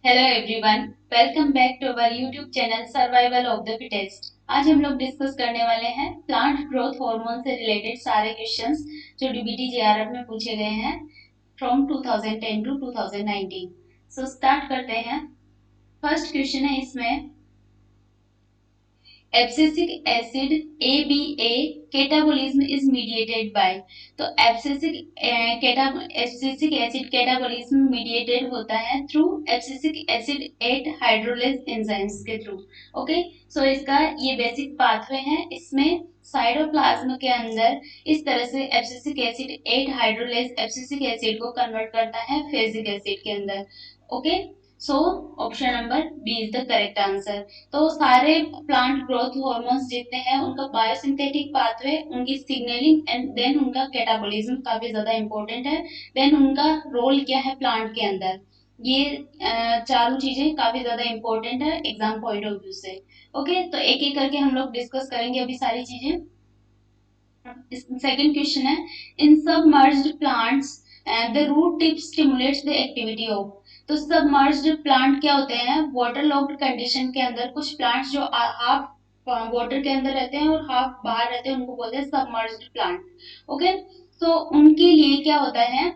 Hello everyone, welcome back to our YouTube channel survival of the fittest. आज हम लोग discuss करने वाले हैं प्लांट ग्रोथ हार्मोन से रिलेटेड सारे क्वेश्चंस जो डीबीटी जेआरएफ में पूछे गए हैं फ्रॉम 2010 टू 2019। सो स्टार्ट करते हैं। फर्स्ट क्वेश्चन है इसमें, abscisic acid ABA catabolism is mediated by. तो एब्सिसिक एसिड कैटाबोलिज्म मीडिएटेड होता है through abscisic acid 8 hydrolase enzymes के थ्रू। ओके, सो इसका ये बेसिक पाथवे है। इसमें साइटोप्लाज्म के अंदर इस तरह से abscisic acid 8 hydrolase abscisic acid को कन्वर्ट करता है फेजिक एसिड के अंदर। Okay, so option number B is the correct answer. तो सारे प्लांट ग्रोथ हार्मोन्स जितने हैं उनका बायोसिंथेटिक पाथवे, उनकी सिग्नलिंग एंड देन उनका कैटाबॉलिज्म काफी ज्यादा इंपॉर्टेंट है। देन उनका रोल क्या है प्लांट के अंदर, ये चारों चीजें काफी ज्यादा इंपॉर्टेंट है एग्जाम पॉइंट ऑफ व्यू से। ओके, तो एक एक करके हम लोग डिस्कस करेंगे अभी सारी चीजें। सेकंड क्वेश्चन है, in submerged plants the root tip stimulates the activity of. तो सबमर्ज्ड प्लांट क्या होते हैं, वाटर लॉक्ड कंडीशन के अंदर कुछ प्लांट्स जो हाफ वाटर के अंदर रहते हैं और हाफ बाहर रहते हैं उनको बोलते हैं सबमर्ज्ड प्लांट। ओके, तो उनके लिए क्या होता है,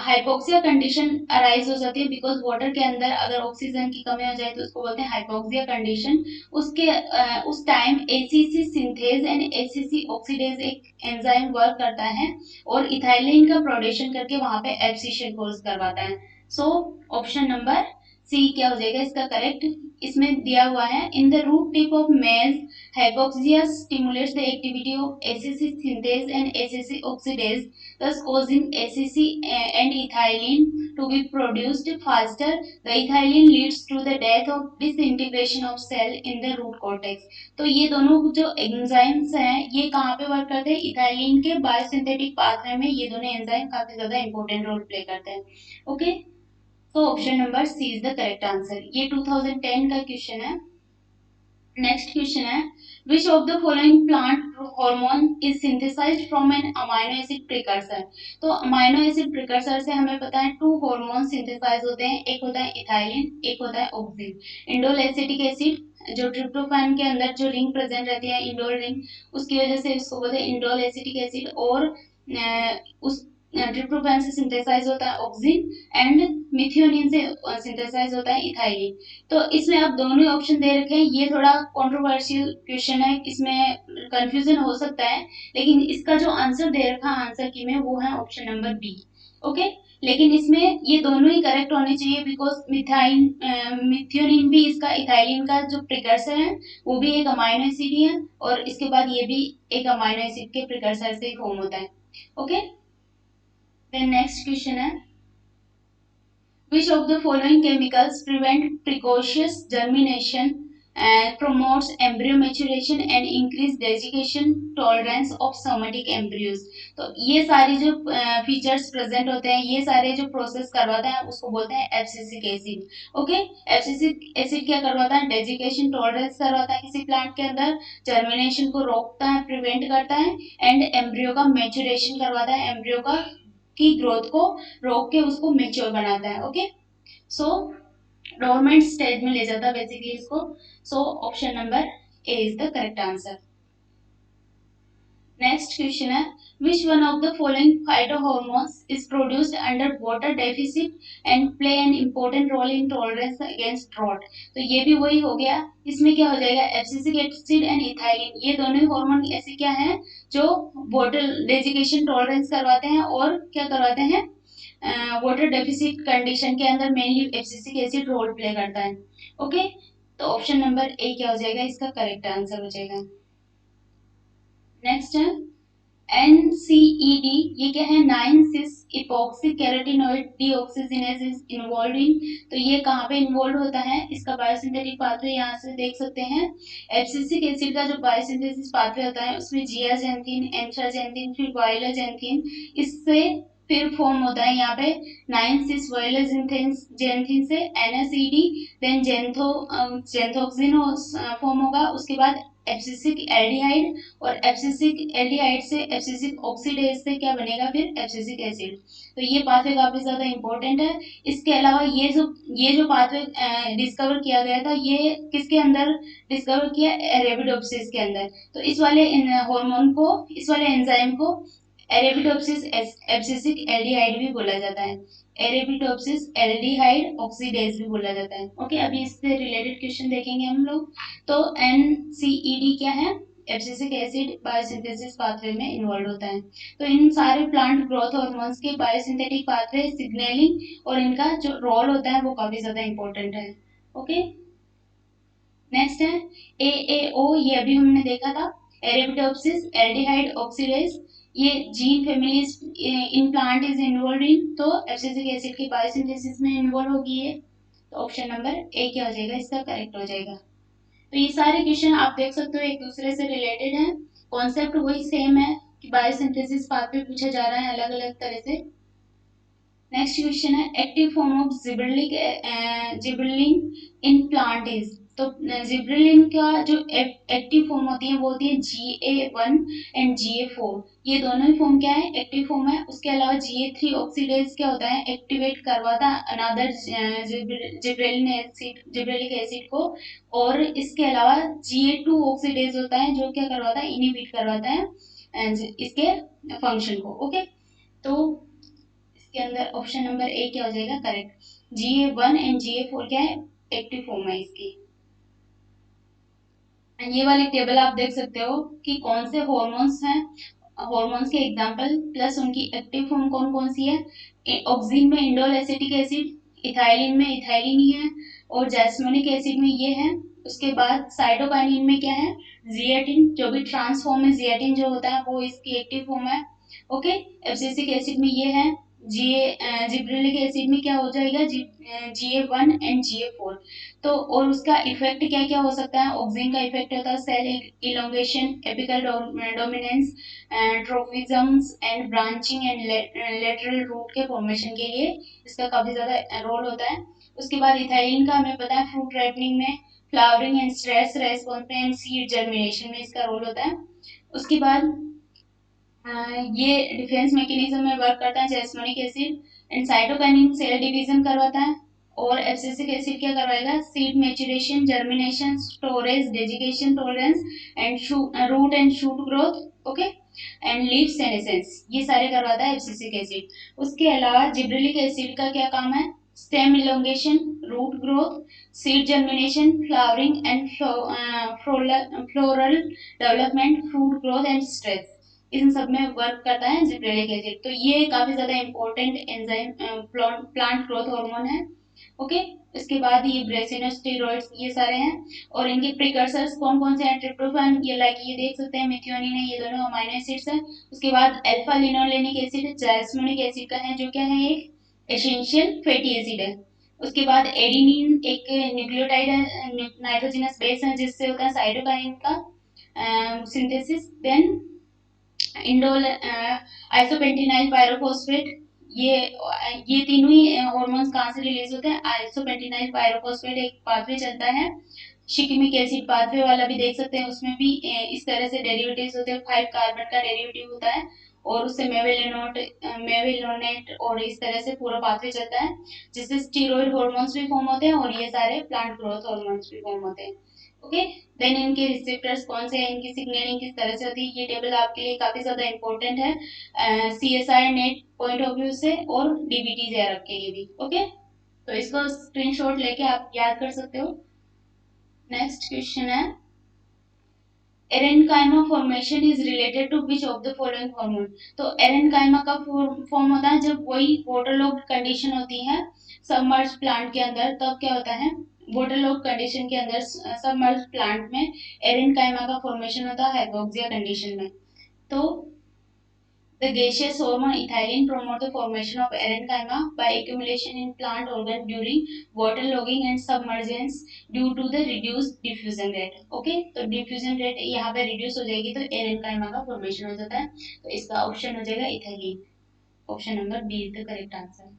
हाइपोक्सिया कंडीशन अराइज हो जाती है बिकॉज वाटर के अंदर अगर ऑक्सीजन की कमी हो जाए तो उसको बोलते हैं हाइपोक्सिया कंडीशन। उसके उस time ACC synthase and ACC oxidase एक एंजाइम वर्क करता है और इथाइलिन का प्रोडक्शन करके वहां पे एब्सिशन कोज करवाता है। सो ऑप्शन नंबर सी क्या हो जाएगा इसका करेक्ट। इसमें दिया हुआ है, in the root tip of maize hypoxia stimulates the activity of ACC synthase and ACC oxidase, thus causing ACC and ethylene to be produced faster. The ethylene leads to the death of disintegration of cell in the root cortex। तो ये दोनों जो enzymes हैं ये कहाँ पे work करते हैं, इथाइलिन के बायोसिंथेटिक पाथवे में ये दोनों एंजाइम काफी ज्यादा इंपॉर्टेंट रोल प्ले करते हैं। ओके, तो option number C is the correct answer. ये 2010 का क्वेश्चन है। नेक्स्ट क्वेश्चन है, which of the following plant hormone is synthesised from an amino acid precursor. तो अमाइनो एसिड प्रिकर्सर से हमें पता है टू हार्मोन सिंथेसाइज होते हैं, एक होता है इथाइलिन, एक होता है ऑक्सिन। इंडोल एसिटिक एसिड जो ट्रिप्टोफैन के अंदर जो रिंग प्रेजेंट रहती है इंडोल रिंग, उसकी वजह से इसको बोलते हैं इंडोल एसिटिक एसिड। और उस ट्रिप्टोफैन से सिंथेसाइज होता है ऑक्सिन एंड मिथियोनिन से सिंथेसाइज होता है इथाइलिन। तो इसमें अब दोनों ही ऑप्शन दे रखे हैं, ये थोड़ा कंट्रोवर्शियल क्वेश्चन है, इसमें कंफ्यूजन हो सकता है, लेकिन इसका जो आंसर दे रखा है आंसर की में वो है ऑप्शन नंबर बी। ओके, लेकिन इसमें ये दोनों ही करेक्ट होने चाहिए बिकॉज मिथाइन मिथियोनिन भी इसका इथाइलिन का जो प्रिकर्सर है वो भी एक अमाइनो एसिड ही है और इसके बाद ये भी एक अमाइनो एसिड के प्रिकर्सर से फॉर्म होता है। ओके, देन नेक्स्ट क्वेश्चन है, which of the following chemicals prevent precocious germination and promotes embryo maturation and increase desiccation tolerance of somatic embryos। तो ये सारी जो फीचर्स प्रेजेंट होते हैं, ये सारे जो प्रोसेस करवाता है उसको बोलते हैं abscisic acid. Okay, abscisic acid क्या करवाता है, डेजिकेशन टॉलरेंस करवाता है किसी प्लांट के अंदर, जर्मिनेशन को रोकता है, प्रिवेंट करता है एंड एम्ब्रियो का मेचुरेशन करवाता है, एम्ब्रियो का की ग्रोथ को रोक के उसको मेच्योर बनाता है। ओके, सो डोरमेंट स्टेज में ले जाता है बेसिकली इसको। So option number A is the correct answer. Next question है, which one of the following phytohormones is produced under water deficit and play an important role in tolerance against drought. तो ये भी वही हो गया, इसमें क्या हो जाएगा, एब्सिसिक एसिड एंड इथाइलिन, ये दोनों ही हार्मोन ऐसे क्या है जो वाटर डेजिकेशन टॉलरेंस करवाते हैं और क्या करवाते हैं, वाटर डेफिसिट कंडीशन के अंदर mainly abscisic acid role play करता है। ओके, तो ऑप्शन नंबर ए क्या हो जाएगा इसका करेक्ट आंसर हो जाएगा। नेक्स्ट है NCED, ये क्या है, 9 cis epoxy carotenoid dioxygenase is involved in. तो ये कहाँ पे इन्वॉल्व होता है, इसका बायोसिंथेटिक पाथवे यहाँ से देख सकते हैं। एब्सिसिक एसिड का जो बायोसिंथेसिस पाथवे होता है उसमें जियाजेंथिन, एंथ्राजेंथिन, फिर वायलोजेंथिन, इससे फिर फॉर्म होता है यहाँ पे 9 सिस वायलोजेंथिन से NSED, देन जेंथोक्सिन फॉर्म होगा, उसके बाद एब्सिसिक एल्डिहाइड, और एब्सिसिक एल्डिहाइड से एब्सिसिक ऑक्सीडेज से क्या बनेगा फिर एब्सिसिक एसिड। तो ये पाथवे काफी ज्यादा इंपॉर्टेंट है। इसके अलावा ये जो पाथवे डिस्कवर किया गया था, ये किसके अंदर डिस्कवर किया, एरेबिडोप्सिस के अंदर। तो इस वाले हार्मोन को, इस वाले एंजाइम को एरेबिडोप्सिस एब्सिसिक एल्डिहाइड भी बोला जाता है। एरेबिडोप्सिस एल्डिहाइड ऑक्सीडेज भी बोला जाता है। ओके, अभी इससे रिलेटेड क्वेश्चन देखेंगे हम लोग। तो NCED क्या है, एब्सिसिक एसिड बायोसिंथेसिस पाथवे में इन्वॉल्व होता है। तो इन सारे प्लांट ग्रोथ हार्मोन्स के बायोसिंथेटिक पाथवे, सिग्नलिंग और इनका जो रोल होता है वो काफी ज्यादा इंपॉर्टेंट है। ओके, नेक्स्ट है AAO, ये अभी हमने देखा था, एरेबिडोप्सिस एल्डिहाइड ऑक्सीडेज। ये gene families in plant is involved in, तो एब्सिसिक एसिड की बायोसिंथेसिस में इन्वॉल्व होगी ये। तो ऑप्शन नंबर ए क्या हो जाएगा, इसका करेक्ट हो जाएगा। तो ये सारे क्वेश्चन आप देख सकते हो एक दूसरे से रिलेटेड हैं, कॉन्सेप्ट वही सेम है कि बायोसिंथेसिस पाथ पे पूछा जा रहा है अलग अलग तरह से। नेक्स्ट क्वेश्चन है active form of gibberellin in plant is. तो जिबरेलिन का जो एक्टिव फॉर्म होती है वो होती है GA1 एंड GA4। ये दोनों ही फॉर्म क्या है, एक्टिव फॉर्म है। उसके अलावा GA3 ऑक्सीडेज क्या होता है, एक्टिवेट करवाता अनदर जिब्रेलिक एसिड को। और इसके अलावा GA2 ऑक्सीडेज होता है जो क्या करवाता है, इनिबिट करवाता है इसके फंक्शन को। ओके, तो इसके अंदर ऑप्शन नंबर ए क्या हो जाएगा, करेक्ट। GA1 एंड GA4 क्या है, एक्टिव फॉर्म है इसकी। एंड ये वाली टेबल आप देख सकते हो कि कौन से हॉर्मोन्स हैं, हॉर्मोन्स के एग्जांपल प्लस उनकी एक्टिव फॉर्म कौन कौन सी है। ऑक्सीन में इंडोल एसिटिक एसिड, इथाइलिन में इथाइलिन ही है, और जैस्मोनिक एसिड में ये है। उसके बाद साइटोकाइनिन में क्या है, जिएटिन, जो भी ट्रांसफॉर्म में जिएटिन जो होता है वो इसकी एक्टिव फॉर्म है। ओके, एब्सिसिक एसिड में ये है, जिब्रेलिक एसिड में क्या हो जाएगा, GA1 एंड GA4। तो और उसका इफेक्ट क्या क्या हो सकता है, ऑक्सीन का इफेक्ट होता है cell elongation, apical dominance, tropisms and branching and lateral root के फॉर्मेशन के लिए इसका काफी ज्यादा रोल होता है। उसके बाद इथाइलिन का हमें पता है फ्रूट राइपनिंग में, फ्लावरिंग एंड स्ट्रेस रेस्पॉन्स में एंड सीड जर्मिनेशन में इसका रोल होता है। उसके बाद ये डिफेंस मैकेनिज्म में वर्क करता है jasmonic acid. And cytokinin cell division करवाता है, और एब्सिसिक एसिड क्या करवाएगा, seed maturation, germination, storage, desiccation tolerance and root and shoot growth. Okay, and leaf senescence, ये सारे करवाता है एब्सिसिक एसिड। उसके अलावा जिब्रेलिक एसिड का क्या काम है, stem elongation, root growth, seed germination, flowering and floral development, fruit growth and stress, इन सब में वर्क करता है जिब्रेलिक एसिड। तो ये काफी ज्यादा important enzyme plant growth hormone है। ओके, इसके बाद ये ब्रेसिनस स्टेरॉइड्स ये सारे हैं, और इनके प्रिकर्सर्स कौन कौन से हैं, ट्रिप्टोफैन, ये लाइक ये देख सकते हैं, मेथियोनिन है, ये दोनों अमीनो एसिड्स हैं। उसके बाद अल्फा लिनोलेनिक एसिड जैस्मोनिक एसिड का है, जो क्या है, एक एसेंशियल फैटी एसिड है। उसके बाद एडिनिन एक न्यूक्लियोटाइड है, नाइट्रोजनस बेस है, जिससे होता है साइटोकाइन का सिंथेसिस। देन इंडोल आइसोपेंटिनाइल पायरोफॉस्फेट, ये तीनों ही हॉर्मोन्स कहाँ से रिलीज होते हैं, आइसोपेंटिनाइल पायरोफॉस्फेट एक पाथवे चलता है, शिकिमिक एसिड पाथवे वाला भी देख सकते हैं, उसमें भी इस तरह से डेरिवेटिव्स होते हैं, 5 कार्बन का डेरिवेटिव होता है, और उससे मेविलोनेट और इस तरह से पूरा पाथवे चलता है, जिससे स्टीरॉयड हार्मोन्स भी फॉर्म होते हैं, और ये सारे प्लांट ग्रोथ हार्मोन्स भी फॉर्म होते हैं। ओके, देन इनके रिसेप्टर्स कौन से हैं, इनकी सिग्नलिंग किस तरह से होती है, ये टेबल आपके लिए काफी ज्यादा इंपॉर्टेंट है CSI net point of view से, और DBT जेआरएफ के लिए भी। ओके, तो इसको स्क्रीनशॉट लेके आप याद कर सकते हो। नेक्स्ट क्वेश्चन है aerenchyma formation is related to which of the following hormone. तो एरेनकाइमा का फॉर्म होता है जब वही वाटरलॉक्ड कंडीशन होती है सबमर्ज प्लांट के अंदर, तब क्या होता है, वाटरलॉक्ड कंडीशन के अंदर सबमर्ज प्लांट में एरेनकाइमा का फॉर्मेशन होता है हाइपोक्सिया कंडीशन में। तो the gaseous hormone ethylene promote the formation of parenchyma by accumulation in plant organ during waterlogging and submergence due to the reduced diffusion rate. Okay, तो diffusion rate यहाँ पे reduce हो जाएगी तो parenchyma का formation हो जाता है। तो इसका ऑप्शन हो जाएगा ethylene, option number B is the correct answer.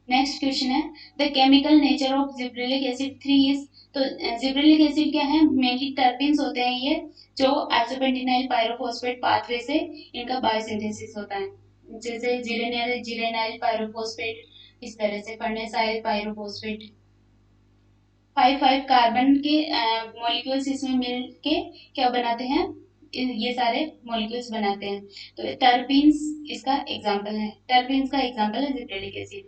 Next question है the chemical nature of gibberellic acid 3 is. तो जिब्रेलिक एसिड क्या है, मेनली टर्पीन्स होते हैं ये, जो आइसोपेंटेनाइल पायरोफॉस्फेट पाथवे से इनका बायोसिंथेसिस होता है, जैसे जिरेनाइल जिरेनाइल पायरोफॉस्फेट, इस तरह से फर्नेसाइल पायरोफॉस्फेट। 5 कार्बन के मॉलिक्यूल्स इसमें मिल के क्या बनाते हैं, ये सारे मॉलिक्यूल्स बनाते हैं। तो टर्पीन्स इसका एग्जांपल है, टर्पीन्स का एग्जांपल है जिब्रेलिक एसिड।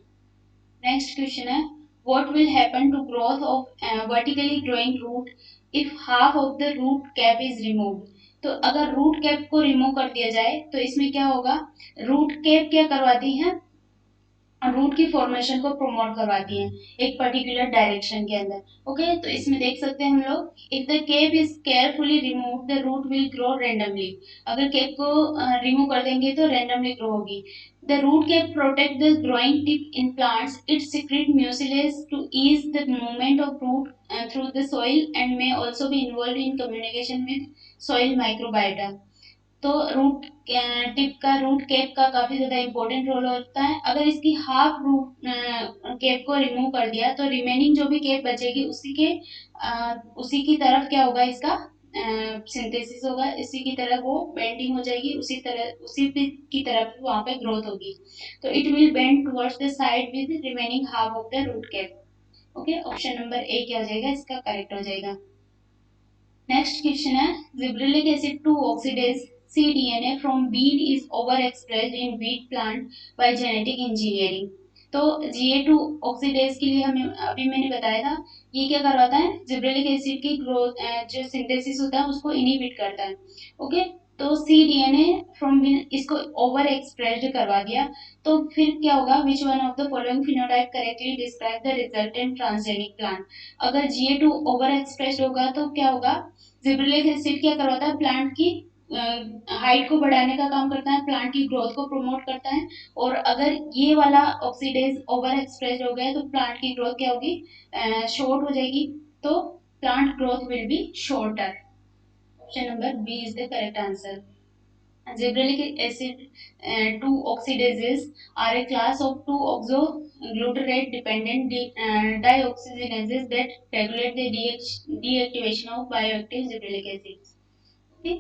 नेक्स्ट क्वेश्चन है what will happen to growth of vertically growing root if half of the root cap is removed. तो अगर रूट कैप को रिमूव कर दिया जाए तो इसमें क्या होगा, रूट कैप क्या करवाती है, रूट की फॉर्मेशन को प्रमोट करवाती है एक पर्टिकुलर डायरेक्शन के अंदर। ओके, तो इसमें देख सकते हैं हम लोग if the cap is carefully remove the root will grow randomly. अगर केप को रिमूव कर देंगे तो रैंडमली ग्रो होगी। The root cap protect the growing tip in plants, it secrete mucilage to ease the movement of root through the soil and may also be involved in communication with soil microbiota। तो root tip का, root cap का काफी ज्यादा important role होता है। अगर इसकी half root cap को रिमूव कर दिया तो रिमेनिंग जो भी केप बचेगी उसी की तरफ क्या होगा, इसका सिंथेसिस होगा, इसी की तरफ वो बेंडिंग हो जाएगी, की तरफ वहां पे ग्रोथ होगी। तो it will bend towards the side with remaining half of the root cap. Okay, option number A क्या हो जाएगा, इसका करेक्ट हो जाएगा। नेक्स्ट क्वेश्चन है gibberellic acid 2 oxidase cDNA from bean is overexpressed in wheat plant by genetic engineering। तो Ga2 oxidase के लिए हमें अभी मैंने बताया था, ये क्या करवाता है, जिब्रेलिक एसिड की ग्रोथ जो सिंथेसिस होता है उसको इनहिबिट करता है। ओके, तो cDNA फ्रॉम बीन इसको ओवर एक्सप्रेस्ड करवा दिया, तो फिर क्या होगा, विच one of the following phenotype correctly describe the resultant transgenic plant. अगर Ga2 ओवर एक्सप्रेस्ड होगा तो क्या होगा, जिब्रेलिक एसिड क्या करवाता है, प्लांट की हाइट को बढ़ाने का काम करता है, प्लांट की ग्रोथ को प्रमोट करता है। और अगर ये वाला ऑक्सीडेज ओवर एक्सप्रेस हो गया तो प्लांट की ग्रोथ क्या होगी, शॉर्ट हो जाएगी। तो plant growth will be shorter. Option number B is the correct answer. Gibberellic acid 2 oxidases are a class of 2 oxoglutarate dependent dioxygenases that regulate the deactivation of bioactive gibberellic acids। Okay,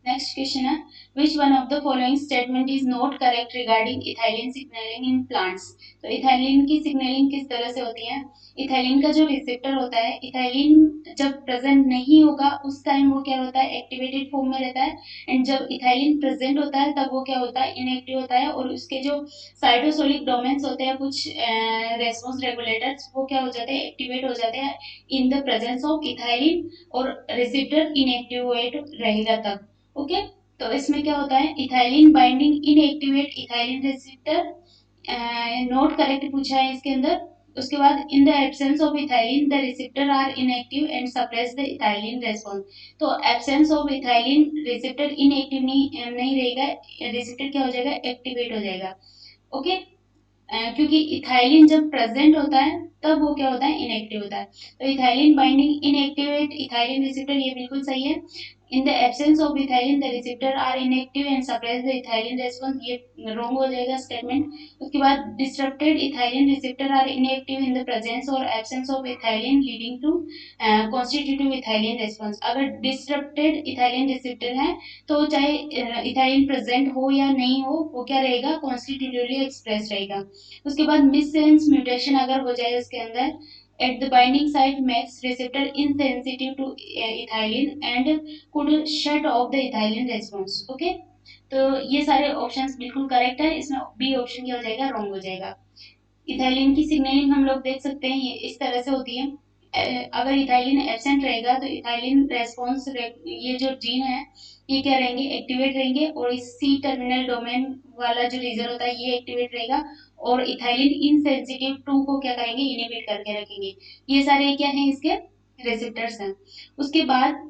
next question है which one of the following statement is not correct regarding ethylene signalling in plants. तो ethylene की signalling किस तरह से होती है, ethylene का जो रिसेप्टर होता है, इथाइलिन जब प्रेजेंट नहीं होगा उस टाइम वो क्या होता है, एक्टिवेटेड फॉर्म में रहता है। एंड जब इथाइलिन प्रेजेंट होता है तब वो क्या होता है, इनएक्टिव होता है। और उसके जो साइटोसोलिक डोमेन्स होते हैं, कुछ रेस्पॉन्स रेगुलेटर्स, वो क्या हो जाते हैं, एक्टिवेट हो जाते हैं in the presence of ethylene, और रिसेप्टर इनएक्टिवेट रहेगा तब। ओके, तो इसमें क्या होता है, ethylene binding inactivate ethylene receptor, not correct पूछा है इसके अंदर। उसके बाद in the absence of ethylene the receptor are inactive and suppress the ethylene response. तो absence of ethylene receptor inactive नहीं रहेगा, रिसेप्टर क्या हो जाएगा, एक्टिवेट हो जाएगा। ओके, क्योंकि इथाइलिन जब प्रेजेंट होता है तब वो क्या होता है, इनएक्टिव होता है। तो ethylene binding inactivate ethylene receptor, ये बिल्कुल सही है। In the absence of ethylene the receptor are inactive and suppress the ethylene response, ये रॉन्ग हो जाएगा स्टेटमेंट। उसके बाद disrupted ethylene receptor are inactive in the presence और absence of ethylene leading to constitutive ethylene response. अगर disrupted ethylene receptor है तो चाहे इथाइलिन प्रेजेंट हो या नहीं हो, वो क्या रहेगा, कॉन्स्टिट्यूटिवली एक्सप्रेस रहेगा। उसके बाद मिससेंस म्यूटेशन अगर हो जाए उसके अंदर, at the binding site makes receptor insensitive to ethylene and could shut off the ethylene response। okay, तो ये सारे ऑप्शंस बिल्कुल करेक्ट है, इसमें बी ऑप्शन क्या हो जाएगा, रॉन्ग हो जाएगा। इथाइलिन की सिग्नलिंग हम लोग देख सकते हैं, ये इस तरह से होती है। अगर इथाइलिन एब्सेंट रहेगा तो इथाइलिन रेस्पॉन्स, ये जो जीन है ये क्या रहेंगे, एक्टिवेट रहेंगे, और इस सी टर्मिनल डोमेन वाला जो रीजन होता है ये एक्टिवेट रहेगा, और इथाइलिन इनसेंसिटिव 2 को क्या करेंगे, इनिबिट करके रखेंगे। ये सारे क्या हैं, इसके रिसेप्टर्स हैं। उसके बाद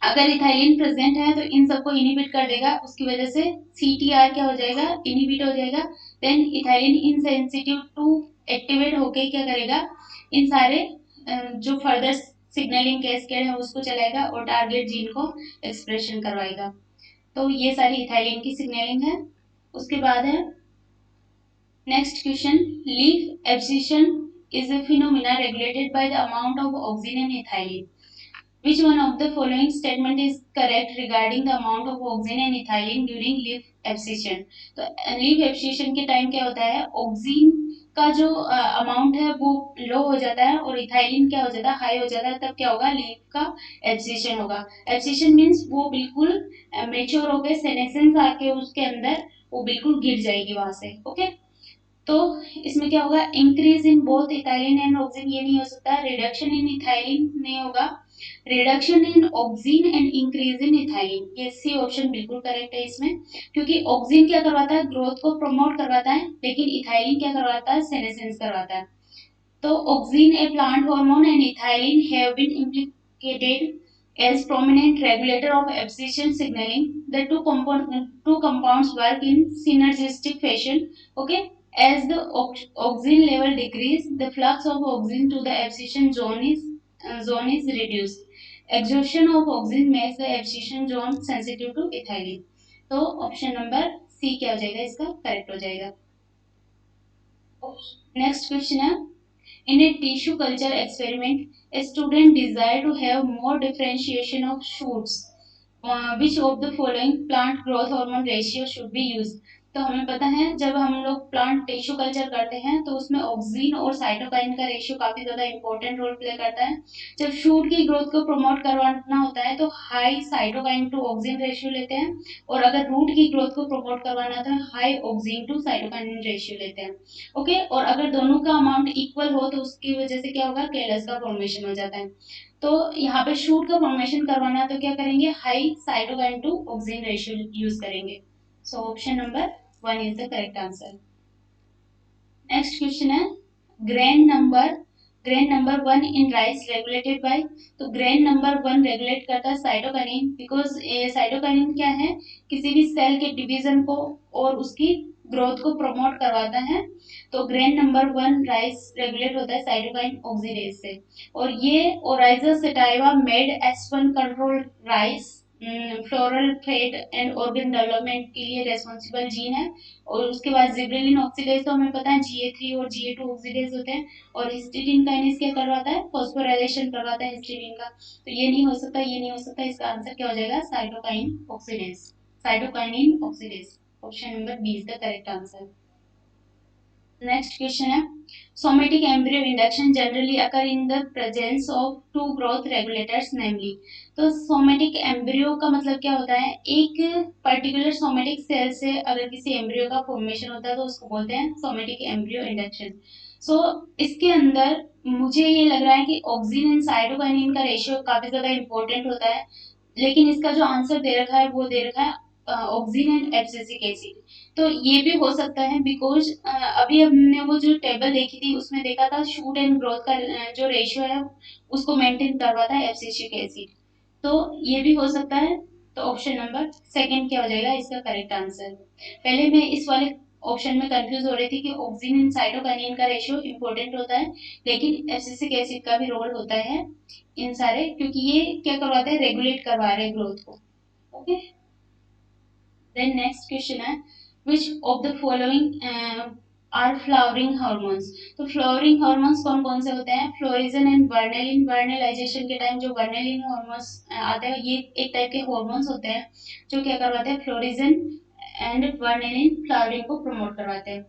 अगर इथाइलिन प्रेजेंट है तो इन सबको इनिबिट कर देगा, उसकी वजह से CTR क्या हो जाएगा, इनिबिट हो जाएगा। देन इथाइलिन इनसेंसिटिव 2 एक्टिवेट होके क्या करेगा, इन सारे जो फर्दर सिग्नलिंग कैस्केड है उसको चलाएगा और टारगेट जीन को एक्सप्रेशन करवाएगा। तो ये सारी इथाइलिन की सिग्नलिंग है। उसके बाद है next question, leaf abscission is a phenomena regulated by the amount of oxygen in ethylene. Which one of the following statement is correct regarding the amount of oxygen and ethylene during leaf abscission? तो leaf abscission के time क्या होता है, oxygen का जो amount है वो लो हो जाता है और इथाइलिन क्या हो जाता है, हाई हो जाता है, तब क्या होगा, लीफ का एब्सिशन होगा। एब्सिशन मीन्स वो बिल्कुल मेच्योर होकर सेनेसेंस आके उसके अंदर वो बिल्कुल गिर जाएगी वहां से। ओके, तो इसमें क्या होगा, increase in both ethylene and oxygen, ये नहीं हो सकता, रिडक्शन इन इथाइलिन नहीं होगा, reduction in oxygen and increase in ethylene, ये सी ऑप्शन बिल्कुल करेक्ट है इसमें, क्योंकि ऑक्सीजन क्या करवाता है, ग्रोथ को प्रमोट करवाता है, लेकिन इथाइलिन क्या करवाता है, सेनेसेंस करवाता है। तो oxygen a plant hormone and ethylene have been implicated as prominent regulator of abscission signaling. The two compounds work in synergistic fashion. Okay, as the oxygen level decrease, the flux of oxygen to the abscission zone is reduced. Exhaustion of oxygen makes the abscission zone sensitive to ethylene. तो option number सी क्या हो जाएगा, इसका correct हो जाएगा। Next question है, in a tissue culture experiment, a student desired to have more differentiation of shoots. Which of the following plant growth hormone ratio should be used? तो हमें पता है जब हम लोग प्लांट टिश्यू कल्चर करते हैं तो उसमें ऑक्सीजन और साइटोकाइन का रेशियो काफी ज्यादा इंपॉर्टेंट रोल प्ले करता है। जब शूट की ग्रोथ को प्रमोट करवाना होता है तो high cytokine to oxygen ratio लेते हैं, और अगर रूट की ग्रोथ को प्रमोट करवाना है तो high oxygen to cytokine ratio लेते हैं। ओके, और अगर दोनों का अमाउंट इक्वल हो तो उसकी वजह से क्या होगा, केलस का फॉर्मेशन हो जाता है। तो यहाँ पे शूट का फॉर्मेशन करवाना है तो क्या करेंगे, high cytokine to oxygen ratio use करेंगे। So option number 1 is the correct answer. Next question है, grain number grain number 1 in rice regulated by, तो ग्रेन नंबर 1 रेगुलेट करता है साइटोकाइनिन, बिकॉज साइटोकाइनिन क्या है, किसी भी सेल के डिवीजन को और उसकी ग्रोथ को प्रमोट करवाता है। तो ग्रेन नंबर 1 राइस रेगुलेट होता है साइटोकाइन ऑक्सीडेज से, और ये Oryza sativa made S1 control rice floral trade and organ development के लिए रेस्पॉन्सिबल जीन है। और उसके बाद जिब्रेलिन ऑक्सीडेज तो हमें पता है GA3 और GA2 ऑक्सीडेज होते हैं, और हिस्टीडीन काइनेज क्या करवाता है, फॉस्फोराइलेशन करवाता है हिस्टीडीन का। तो ये नहीं हो सकता, ये नहीं हो सकता, इसका आंसर क्या हो जाएगा, cytokine oxidase, cytokinin oxidase. Option number B is the correct answer. Next question है, somatic embryo induction generally occur in the presence of two growth regulators namely। तो सोमेटिक एम्ब्रियो का मतलब क्या होता है, एक पर्टिकुलर सोमेटिक सेल से अगर किसी एम्ब्रियो का फॉर्मेशन होता है तो उसको बोलते हैं सोमेटिक एम्ब्रियो इंडक्शन। सो इसके अंदर मुझे ये लग रहा है कि ऑक्सीजन एंड साइटोकाइनिन का रेशियो काफी ज्यादा इंपॉर्टेंट होता है, लेकिन इसका जो आंसर दे रखा है वो दे रखा है ऑक्सीजन एंड एब्सिसिक एसिड। तो ये भी हो सकता है बिकॉज अभी हमने वो जो टेबल देखी थी उसमें देखा था शूट एंड ग्रोथ का जो रेशियो है उसको मेंटेन करवाता है एब्सिसिक एसिड। तो ये भी हो सकता है। तो ऑप्शन नंबर सेकंड क्या हो जाएगा इसका करेक्ट आंसर। पहले मैं इस वाले ऑप्शन में कंफ्यूज हो रही थी कि ऑक्सीजन एंड साइटोकाइनिन का रेशियो इंपॉर्टेंट होता है, लेकिन एब्सिसिक एसिड का भी रोल होता है इन सारे, क्योंकि ये क्या करवाते हैं, रेगुलेट करवा रहे हैं ग्रोथ को। ओके, देन नेक्स्ट क्वेश्चन है, which of the following are flowering hormones. तो फ्लावरिंग हार्मोन्स कौन कौन से होते हैं, फ्लोरिजन एंड वर्नेलिन, वर्नेलाइजेशन के टाइम जो वर्नेलिन हार्मोन्स आते हैं ये एक टाइप के हार्मोन्स होते हैं जो क्या करवाते हैं, फ्लोरिजन एंड वर्नेलिन फ्लावरिंग को प्रमोट करवाते हैं।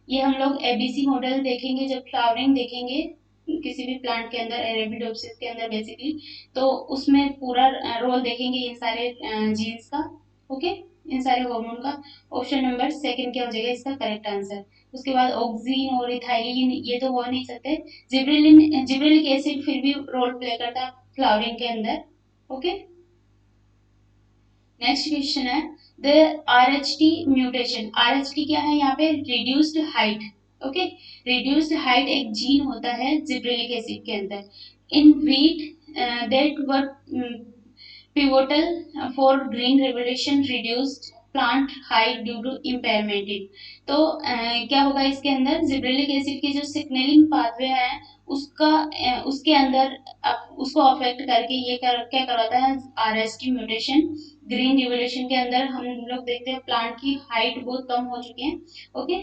ये हम लोग एबीसी मॉडल देखेंगे जब फ्लावरिंग देखेंगे किसी भी प्लांट के अंदर, अरेबिडोप्सिस के अंदर बेसिकली, तो उसमें पूरा रोल देखेंगे इन सारे जीन्स का। ओके, इन सारे हार्मोन का। ऑप्शन नंबर सेकंड क्या हो जाएगा इसका करेक्ट आंसर। उसके बाद ऑक्सीन और इथाइलिन ये तो हो नहीं सकते, जिब्रेलिक एसिड फिर भी रोल प्ले करता है फ्लावरिंग के अंदर। ओके, नेक्स्ट क्वेश्चन है, द आरएचटी म्यूटेशन। आरएचटी क्या है यहाँ पे, reduced height. Okay, reduced height एक जीन होता है जिब्रेलिक एसिड के अंदर इन wheat that were pivotal for green revolution reduced plant height due to impairment in। तो क्या होगा इसके अंदर, जिब्रेलिक एसिड की जो सिग्नलिंग पाथवे है उसका उसके अंदर उसको अफेक्ट करके ये क्या करवाता है, आरएसटी म्यूटेशन। ग्रीन रिवोल्यूशन के अंदर हम लोग देखते हैं प्लांट की हाइट बहुत कम हो चुकी है। ओके,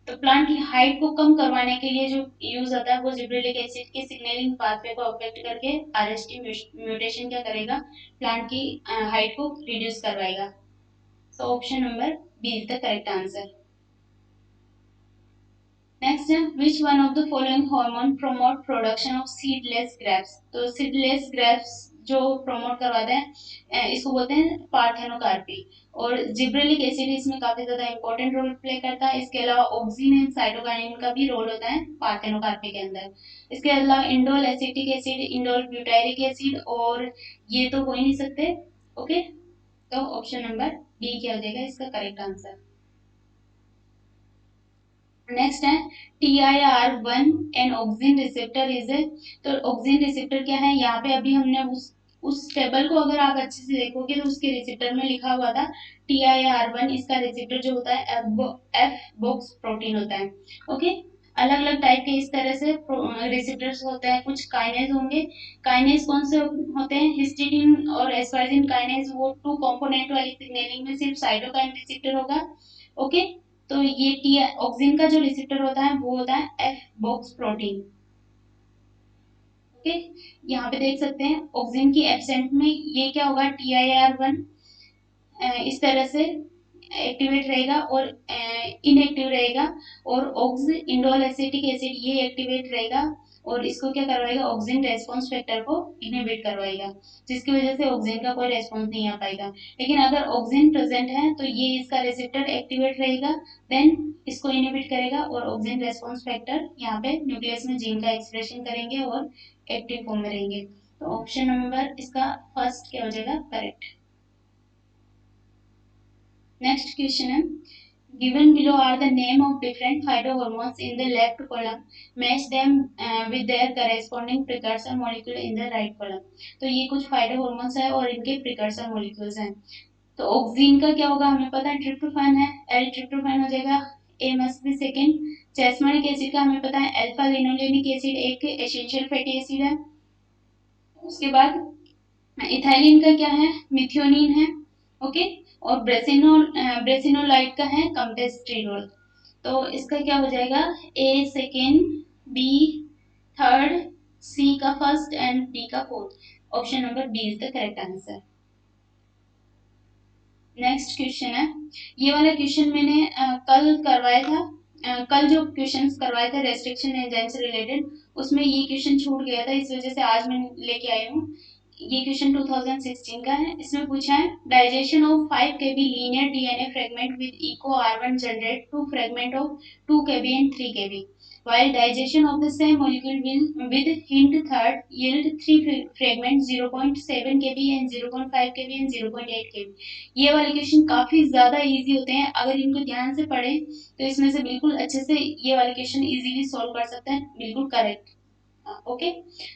तो प्लांट की हाइट को कम करवाने के लिए जो यूज होता है वो जिब्रेलिक एसिड के सिग्नलिंग पाथवे को अफेक्ट करके आरएसटी म्यूटेशन क्या करेगा, प्लांट की हाइट को रिड्यूस करवाएगा। So option number B is the correct answer. Next है which one of the following hormone promote production of seedless grapes. तो सीडलेस ग्रेप्स जो प्रमोट करवाते हैं इसको बोलते हैं पार्थेनोकार्पी। और जिब्रेलिक एसिड इसमें काफी ज्यादा इंपॉर्टेंट रोल प्ले करता है। इसके अलावा ऑक्सिन एंड साइटोकाइनिन का भी रोल होता है पार्थेनोकार्पी के अंदर। इसके अलावा indole acetic acid, indole butyric acid, और ये तो हो ही नहीं सकते। ओके, तो ऑप्शन नंबर बी क्या हो जाएगा इसका करेक्ट आंसर। नेक्स्ट है TIR1 and auxin receptor is a. तो ऑक्सिन रिसेप्टर क्या है, यहाँ पे अभी हमने उस टेबल को अगर आप अच्छे से देखोगे तो उसके रिसेप्टर में लिखा हुआ था TIR1। इसका रिसेप्टर जो होता है एफ बॉक्स प्रोटीन होता है। ओके, अलग अलग टाइप के इस तरह से रिसेप्टर्स होते हैं। कुछ काइनेज होंगे। काइनेज कौन से होते हैं, हिस्टिडीन और एस्पार्जिन काइनेज, वो टू कंपोनेंट वाली सिग्नलिंग में सिर्फ साइटोकाइन रिसेप्टर होगा। ओके, तो ये टी ऑक्सिन का जो रिसेप्टर होता है वो होता है एफ बॉक्स प्रोटीन। ओके, यहाँ पे देख सकते हैं ऑक्सिन की एब्सेंट में ये क्या होगा, TIR1 इस तरह से एक्टिवेट रहेगा और इनएक्टिव रहेगा। और ऑक्स इंडोल एसिटिक एसिड ये एक्टिवेट रहेगा और इसको क्या करवाएगा, ऑक्सिन रेस्पॉन्स फैक्टर को इनहिबिट करवाएगा, जिसकी वजह से ऑक्सिन का कोई रेस्पॉन्स नहीं आ पाएगा। लेकिन अगर ऑक्सिन प्रेजेंट है तो ये इसका रिसेप्टर एक्टिवेट रहेगा, देन इसको इनहिबिट करेगा और ऑक्सिन रेस्पॉन्स फैक्टर यहाँ पे न्यूक्लियस में जीन का एक्सप्रेशन करेंगे और एक्टिव फॉर्म में रहेंगे। तो ऑप्शन नंबर इसका फर्स्ट क्या हो जाएगा, करेक्ट। Next question है given below are the name of different phytohormones in the left column, match them with their corresponding precursor molecule in the right column। तो ये कुछ फाइटोहॉर्मोन्स है और इनके प्रिकर्सर मॉलिक्यूल्स हैं। तो ऑक्सीन का क्या होगा हमें पता है, ट्रिप्टोफैन है, एल ट्रिप्टोफैन हो जाएगा। ए मस्ट बी सेकेंड। चेस्मरिक एसिड का हमें पता है अल्फा लिनोलेनिक एसिड एक एसेंशियल फैटी एसिड है। उसके बाद इथाइलिन का क्या है, मिथियोनिन है। ओके, और ब्रेसिनोलाइट का है कम्पेस्ट्रिडोल। तो इसका क्या हो जाएगा, A second, B third, C का फर्स्ट एंड डी का fourth. Option number B is the correct answer. Next question है, ये वाला क्वेश्चन मैंने कल करवाया था। कल जो क्वेश्चंस करवाए थे रेस्ट्रिक्शन एंजाइम से रिलेटेड, उसमें ये क्वेश्चन छूट गया था, इस वजह से आज मैं लेके आई हूँ। ये क्वेश्चन 2016 का है। इसमें पूछा है digestion of 5 kb linear DNA fragment with Eco R1 generate 2 fragment of 2 kb and 3 kb, while digestion of the same molecule will with hint third yield 3 fragments 0.7 kb and 0.5 kb and 0.8 kb। ये वाले question काफी ज्यादा easy होते हैं, अगर इनको ध्यान से पढ़ें तो इसमें से बिल्कुल अच्छे से ये वाले क्वेश्चन इजीली सॉल्व कर सकते हैं, बिल्कुल correct. Okay,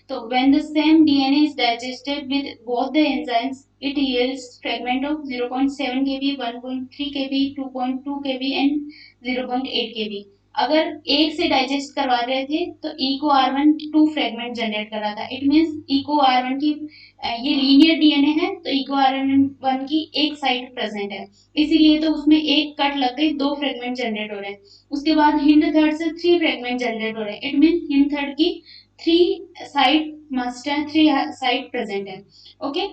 so when the same DNA is digested with both the enzymes, it yields fragment of 0.7 kb, 1.3 kb, 2.2 kb and 0.8 kb। अगर एक से डाइजेस्ट करवा रहे थे तो ई को R1 2 फ्रेगमेंट जनरेट कर रहा था। इट मींस ई को R1 की ये लीनियर डीएनए है तो ई को R1 की एक साइड प्रेजेंट है, इसीलिए तो उसमें एक कट लगते ही 2 फ्रेगमेंट जनरेट हो रहे हैं। उसके बाद हिंड थर्ड से 3 फ्रेगमेंट जनरेट हो रहे हैं। इट मींस हिंड थर्ड की 3 साइड मस्ट है, 3 साइड प्रेजेंट है। Okay,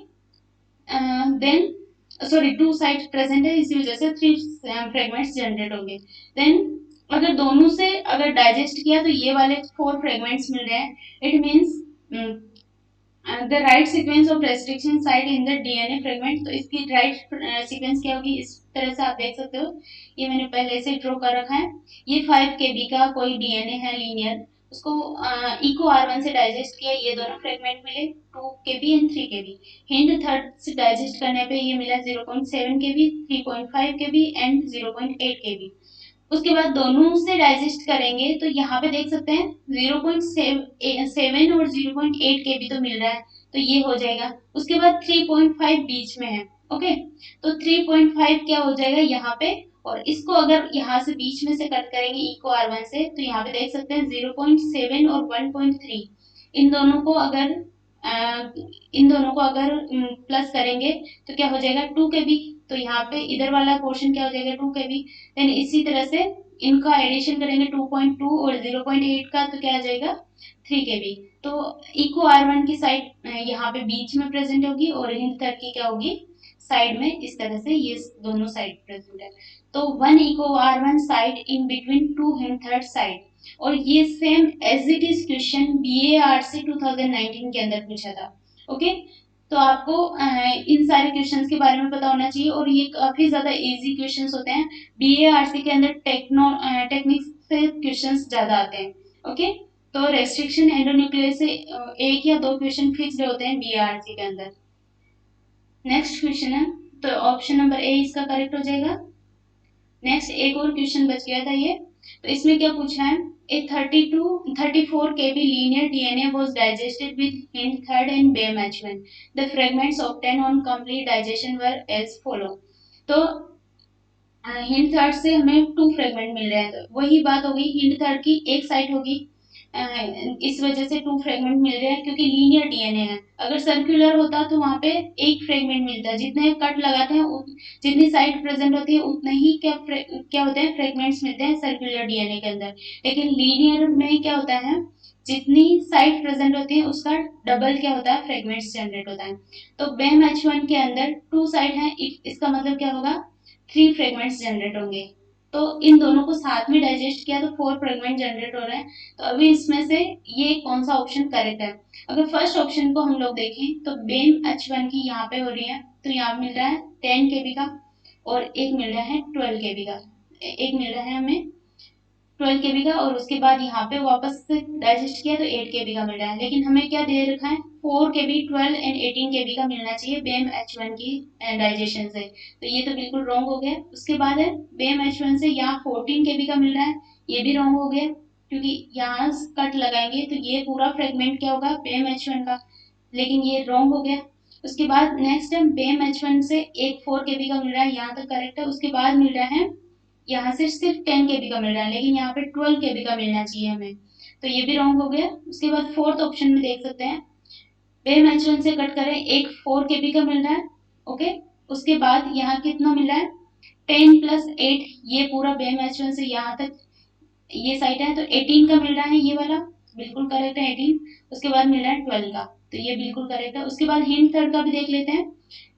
then sorry 2 side present है, इसी वजह से 3 फ्रेगमेंट्स जनरेट होंगे। देन अगर दोनों से अगर डाइजेस्ट किया तो ये वाले 4 फ्रेगमेंट्स मिल रहे हैं। It means the right sequence of restriction site in the DNA fragment. तो इसकी राइट सीक्वेंस क्या होगी, इस तरह से आप देख सकते हो, ये मैंने पहले से ड्रॉ कर रखा है। ये 5 kb का कोई डीएनए है लीनियर, उसको इको R1 से डाइजेस्ट किया, ये दोनों फ्रेगमेंट मिले 2 kb and 3 kb। Hind third से डाइजेस्ट करने पे ये मिला 0.7 kb, 3.5 kb एंड 0.8 kb। उसके बाद दोनों से डाइजेस्ट करेंगे तो यहाँ पे देख सकते हैं 0.7 और 0.8 kb तो मिल रहा है, तो ये हो जाएगा। उसके बाद 3.5 बीच में है। ओके, तो 3.5 क्या हो जाएगा यहाँ पे, और इसको अगर यहाँ से बीच में से कट करेंगे इको R1 से तो यहाँ पे देख सकते हैं 0.7 और 1.3, इन दोनों को अगर प्लस करेंगे तो क्या हो जाएगा 2 kb। तो यहाँ पे इधर वाला पोर्शन क्या हो जाएगा 2 kb। देन इसी तरह से इनका एडिशन करेंगे 2.2 और 0.8 का, तो क्या आ जाएगा 3 kb। तो इको R1 की साइड यहाँ पे बीच में प्रेजेंट होगी और हिंद थर्ड की क्या होगी साइड में, इस तरह से ये दोनों साइड प्रेजेंट है। तो 1 Eco R1 side in between 2 हिंद थर्ड साइड। और ये same as it is question BARC 2019 के अंदर पूछा था। ओके, तो आपको इन सारे क्वेश्चंस के बारे में पता होना चाहिए, और ये काफी ज्यादा इजी क्वेश्चंस होते हैं। BARC के अंदर टेक्निक्स से क्वेश्चंस ज्यादा आते हैं। ओके, तो रेस्ट्रिक्शन एंडोन्यूक्लियस से एक या दो क्वेश्चन फिक्स्ड होते हैं BARC के अंदर। नेक्स्ट क्वेश्चन है, तो ऑप्शन नंबर ए इसका करेक्ट हो जाएगा। नेक्स्ट एक और क्वेश्चन बच गया था ये, तो इसमें क्या पूछा है, ए 34 kb linear DNA was digested with hind third and Bayes H1. The fragments obtained on complete digestion were as follow। तो हिंड थर्ड से हमें 2 फ्रेगमेंट मिल रहे हैं, तो वही बात हो गई, हिंड थर्ड की एक साइड होगी, इस वजह से 2 फ्रेगमेंट मिल रहे हैं क्योंकि लीनियर डीएनए है। अगर सर्कुलर होता तो वहां पे एक फ्रेगमेंट मिलता है, जितने कट लगाते हैं जितनी साइड प्रेजेंट होती है उतने ही क्या होते हैं फ्रेगमेंट्स मिलते हैं सर्कुलर डीएनए के अंदर। लेकिन लीनियर में क्या होता है, जितनी साइड प्रेजेंट होती है उसका डबल क्या होता है फ्रेगमेंट्स जनरेट होता है। तो बेम H1 के अंदर 2 साइड है, इसका मतलब क्या होगा 3 फ्रेगमेंट्स जनरेट होंगे। तो इन दोनों को साथ में डाइजेस्ट किया तो 4 फ्रेगमेंट जनरेट हो रहे हैं। तो अभी इसमें से ये कौन सा ऑप्शन करेक्ट है। अगर फर्स्ट ऑप्शन को हम लोग देखें तो बेम H1 की यहाँ पे हो रही है, तो यहाँ मिल रहा है 10 kb का, और एक मिल रहा है 12 kb का, एक मिल रहा है हमें 12 kb का, और उसके बाद यहाँ पे वापस से डाइजेस्ट किया तो 8 kb का मिल रहा है। लेकिन हमें क्या दे रखा है 4 kb, 12 एंड 18 kb का मिलना चाहिए बेम H1 की डाइजेशन से, तो ये तो बिल्कुल रॉन्ग हो गया। उसके बाद है बेम H1 से यहाँ 14 kb का मिल रहा है, ये भी रॉन्ग हो गया, क्योंकि यहाँ कट लगाएंगे तो ये पूरा फ्रेगमेंट क्या होगा बेम H1 का, लेकिन ये रॉन्ग हो गया। उसके बाद नेक्स्ट है बेम H1 से एक 4 kb का मिल रहा है, यहाँ तक करेक्ट है। उसके बाद मिल रहा है यहाँ से सिर्फ 10 kb का मिल रहा है, लेकिन यहाँ पे 12 kb का मिलना चाहिए हमें, तो ये भी रॉन्ग हो गया। उसके बाद फोर्थ ऑप्शन में देख सकते हैं बेम H1 से कट करें एक 4 kb का मिल रहा है। ओके, उसके बाद यहाँ कितना मिल रहा है 10 + 8, ये पूरा बेम H1 से यहाँ तक ये साइड है, तो 18 का मिल रहा है, ये वाला बिल्कुल करेक्ट है 18। उसके बाद मिल रहा है 12 का, तो ये बिल्कुल करेक्ट है। उसके बाद हिंड थर्ड का भी देख लेते हैं।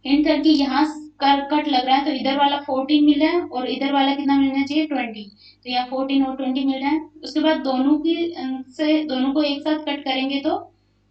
हिंड थर्ड की यहाँ कट लग रहा है, तो इधर वाला 14 मिल रहा है और इधर वाला कितना मिलना चाहिए 20, तो यहाँ 14 और 20 मिल रहा है। उसके बाद दोनों की से दोनों को एक साथ कट करेंगे तो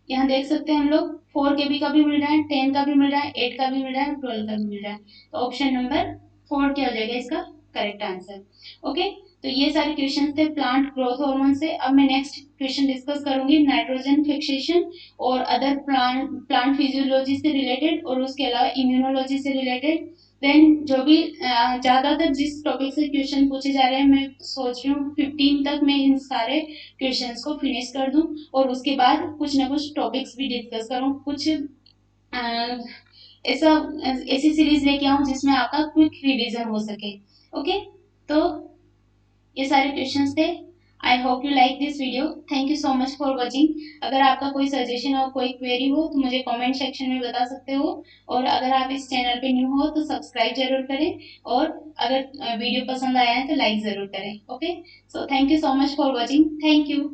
यहाँ देख सकते हैं हम लोग 4 kb का भी मिल रहा है, 10 का भी मिल रहा है, 8 का भी मिल रहा है, 12 का भी मिल रहा है। तो ऑप्शन नंबर 4 क्या हो जाएगा इसका करेक्ट आंसर। ओके, तो ये सारे क्वेश्चन थे प्लांट ग्रोथ हार्मोन से। अब मैं नेक्स्ट क्वेश्चन डिस्कस करूंगी नाइट्रोजन फिक्सेशन और अदर प्लांट फिजियोलॉजी से रिलेटेड, और उसके अलावा इम्यूनोलॉजी से रिलेटेड। देन जो भी ज्यादातर जिस टॉपिक से क्वेश्चन पूछे जा रहे हैं, मैं सोच रही हूँ 15 तक मैं इन सारे क्वेश्चंस को फिनिश कर दूं, और उसके बाद कुछ ना कुछ टॉपिक्स भी डिस्कस करूं, कुछ ऐसा ऐसी सीरीज लेके आऊं जिसमें आपका क्विक रिवीजन हो सके। ओके, तो ये सारे क्वेश्चंस थे। I hope you like this video, thank you so much for watching. अगर आपका कोई सजेशन और कोई क्वेरी हो तो मुझे कमेंट सेक्शन में बता सकते हो, और अगर आप इस चैनल पे न्यू हो तो सब्सक्राइब जरूर करें, और अगर वीडियो पसंद आया है तो लाइक जरूर करें। Okay, so thank you so much for watching, thank you.